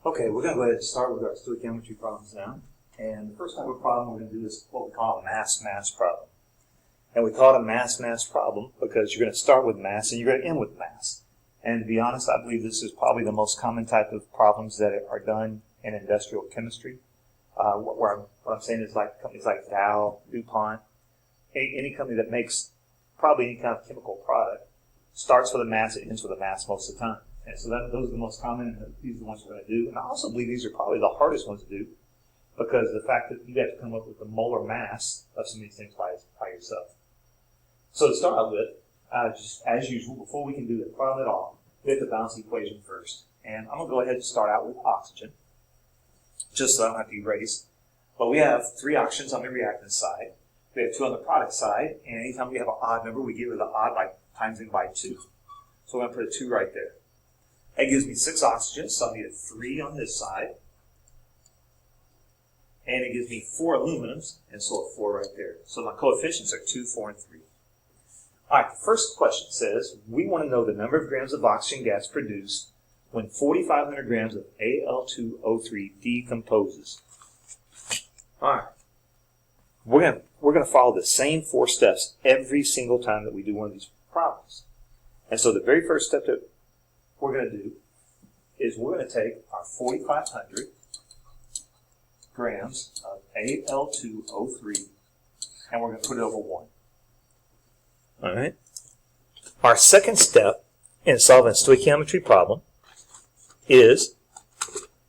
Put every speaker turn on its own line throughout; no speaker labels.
Okay, we're going to go ahead and start with our stoichiometry problems now. And the first type of problem we're going to do is what we call a mass-mass problem. And we call it a mass-mass problem because you're going to start with mass and you're going to end with mass. And to be honest, I believe this is probably the most common type of problems that are done in industrial chemistry. What I'm saying is like companies like Dow, DuPont, any company that makes probably any kind of chemical product starts with a mass and ends with a mass most of the time. And so those are the most common, and these are the ones we're going to do. And I also believe these are probably the hardest ones to do because of the fact that you have to come up with the molar mass of some of these things by yourself. So to start out with, just as usual, before we can do the problem at all, we have to balance the equation first. And I'm going to go ahead and start out with oxygen, just so I don't have to erase. But we have 3 oxygens on the reactant side. We have 2 on the product side. And anytime we have an odd number, we get rid of the odd by times it by 2. So we're going to put a 2 right there. That gives me 6 oxygens, so I need a 3 on this side. And it gives me 4 aluminums, and so a 4 right there. So my coefficients are 2, 4, and 3. All right, the first question says, we want to know the number of grams of oxygen gas produced when 4,500 grams of Al2O3 decomposes. All right, we're going to follow the same 4 steps every single time that we do one of these problems. And so the very first step that we're going to do is we're going to take our 4,500 grams of Al2O3 and we're going to put it over 1. All right. Our second step in solving a stoichiometry problem is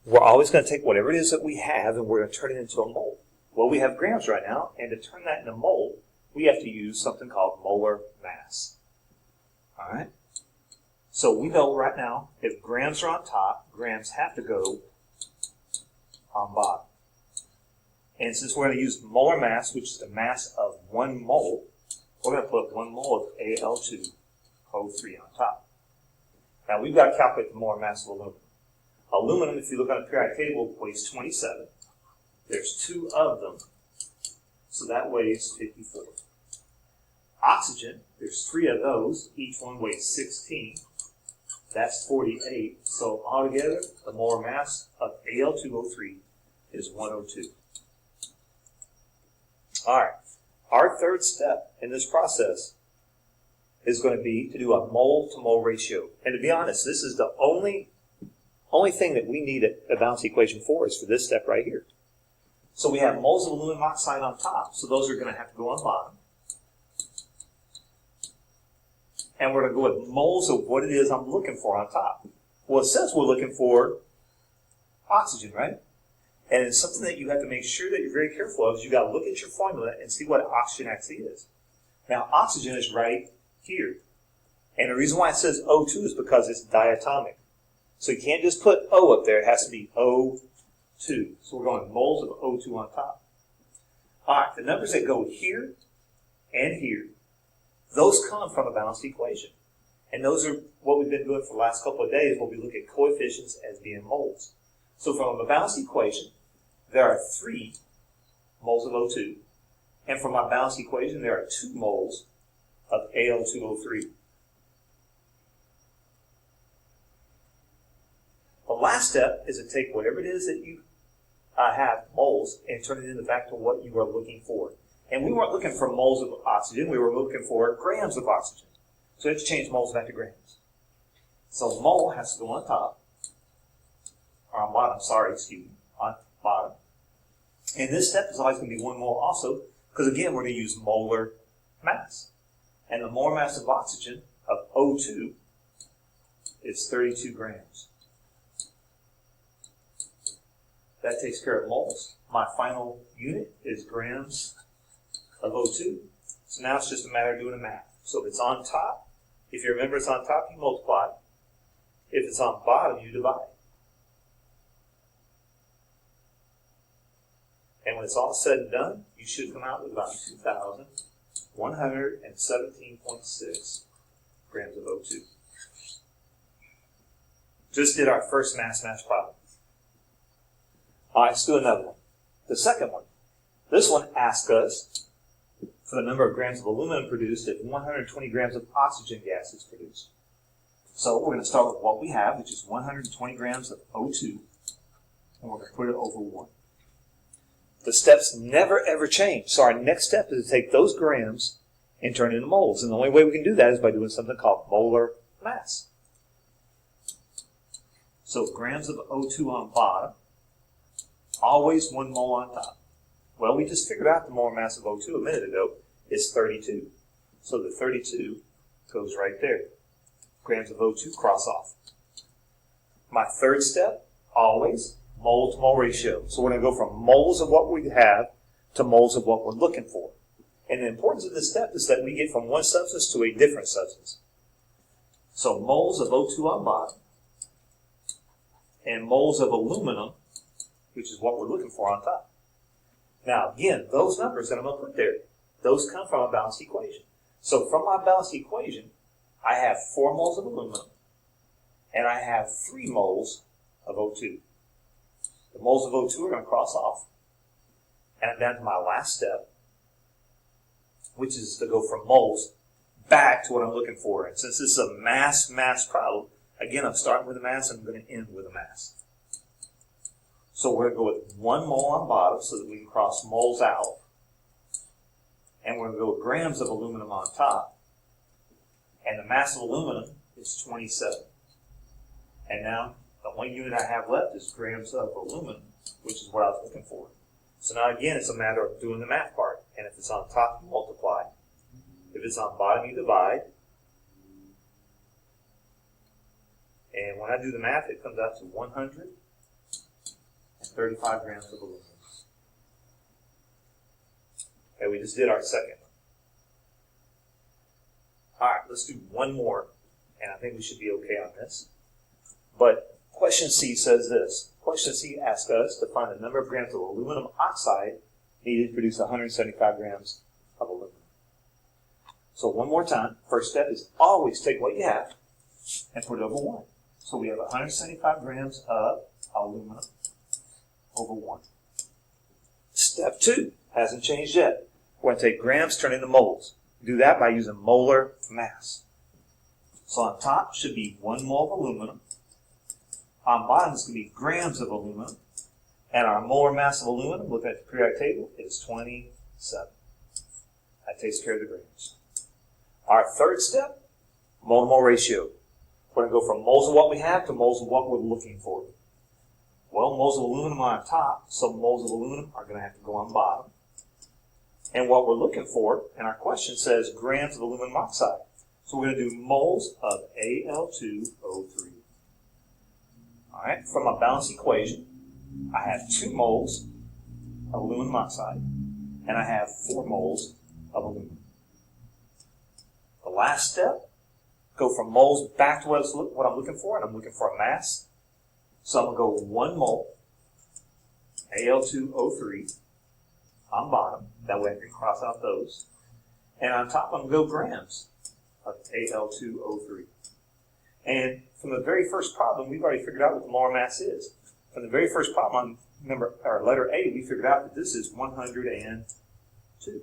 we're always going to take whatever it is that we have and we're going to turn it into a mole. Well, we have grams right now, and to turn that into a mole, we have to use something called molar mass. All right. So we know right now, if grams are on top, grams have to go on bottom. And since we're going to use molar mass, which is the mass of 1 mole, we're going to put 1 mole of Al2O3 on top. Now we've got to calculate the molar mass of aluminum. Aluminum, if you look on the periodic table, weighs 27. There's 2 of them, so that weighs 54. Oxygen, there's 3 of those. Each one weighs 16. That's 48. So altogether, the molar mass of Al2O3 is 102. All right. Our third step in this process is going to be to do a mole-to-mole ratio. And to be honest, this is the only thing that we need a balance equation for is for this step right here. So we have moles of aluminum oxide on top, so those are going to have to go on bottom. And we're going to go with moles of what it is I'm looking for on top. Well, it says we're looking for oxygen, right? And it's something that you have to make sure that you're very careful of is you got to look at your formula and see what oxygen actually is. Now, oxygen is right here. And the reason why it says O2 is because it's diatomic. So you can't just put O up there. It has to be O2. So we're going moles of O2 on top. All right, the numbers that go here and here, those come from a balanced equation. And those are what we've been doing for the last couple of days where we look at coefficients as being moles. So from a balanced equation, there are 3 moles of O2. And from our balanced equation, there are 2 moles of Al2O3. The last step is to take whatever it is that you have moles and turn it into back to what you are looking for. And we weren't looking for moles of oxygen, we were looking for grams of oxygen. So we have to change moles back to grams. So mole has to go on top, or on bottom, on bottom. And this step is always going to be 1 mole also, because again, we're going to use molar mass. And the molar mass of oxygen, of O2, is 32 grams. That takes care of moles. My final unit is grams of O2. So now it's just a matter of doing the math. So if it's on top, if you remember it's on top, you multiply. If it's on bottom, you divide. And when it's all said and done, you should come out with about 2,117.6 grams of O2. Just did our first mass-mass problem. All right, let's do another one. The second one. This one asks us for the number of grams of aluminum produced if 120 grams of oxygen gas is produced. So we're going to start with what we have, which is 120 grams of O2 and we're going to put it over 1. The steps never ever change. So our next step is to take those grams and turn it into moles. And the only way we can do that is by doing something called molar mass. So grams of O2 on bottom, always 1 mole on top. Well, we just figured out the molar mass of O2 a minute ago is 32. So the 32 goes right there. Grams of O2 cross off. My third step, always mole to mole ratio. So we're going to go from moles of what we have to moles of what we're looking for. And the importance of this step is that we get from one substance to a different substance. So moles of O2 on bottom and moles of aluminum, which is what we're looking for on top. Now again, those numbers that I'm going to put there, those come from a balanced equation. So from my balanced equation, I have 4 moles of aluminum and I have 3 moles of O2. The moles of O2 are going to cross off. And I'm down to my last step, which is to go from moles back to what I'm looking for. And since this is a mass problem, again, I'm starting with a mass and I'm going to end with a mass. So we're going to go with 1 mole on bottom so that we can cross moles out. And we're going to go with grams of aluminum on top. And the mass of aluminum is 27. And now the only unit I have left is grams of aluminum, which is what I was looking for. So now again, it's a matter of doing the math part. And if it's on top, you multiply. If it's on bottom, you divide. And when I do the math, it comes out to 135 grams of aluminum. Okay, we just did our second one. All right, let's do one more. And I think we should be okay on this. But question C says this. Question C asks us to find the number of grams of aluminum oxide needed to produce 175 grams of aluminum. So one more time, first step is always take what you have and put it over 1. So we have 175 grams of aluminum over 1. Step 2 hasn't changed yet. We're going to take grams, turn into moles. Do that by using molar mass. So on top should be 1 mole of aluminum. On bottom is going to be grams of aluminum. And our molar mass of aluminum, looking at the periodic table, is 27. That takes care of the grams. Our third step, mole to mole ratio. We're going to go from moles of what we have to moles of what we're looking for. Well, moles of aluminum are on top, so moles of aluminum are going to have to go on bottom. And what we're looking for, and our question says grams of aluminum oxide. So we're going to do moles of Al2O3. All right, from a balanced equation, I have 2 moles of aluminum oxide, and I have 4 moles of aluminum. The last step, go from moles back to what I'm looking for, and I'm looking for a mass. So I'm going to go 1 mole, Al2O3, on bottom. That way I can cross out those. And on top, I'm going to go grams of Al2O3. And from the very first problem, we've already figured out what the molar mass is. From the very first problem, remember our letter A, we figured out that this is 102.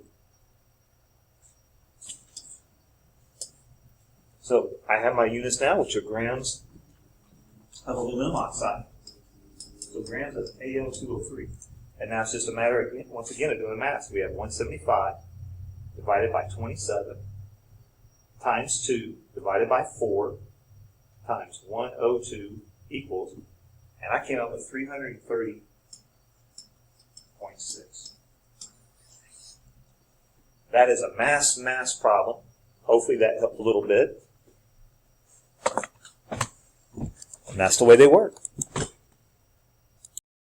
So I have my units now, which are grams of aluminum oxide. So grams of Al2O3. And now it's just a matter, of, once again, of doing the math. We have 175 divided by 27 times 2 divided by 4 times 102 equals, and I came up with 330.6. That is a mass problem. Hopefully that helped a little bit. And that's the way they work.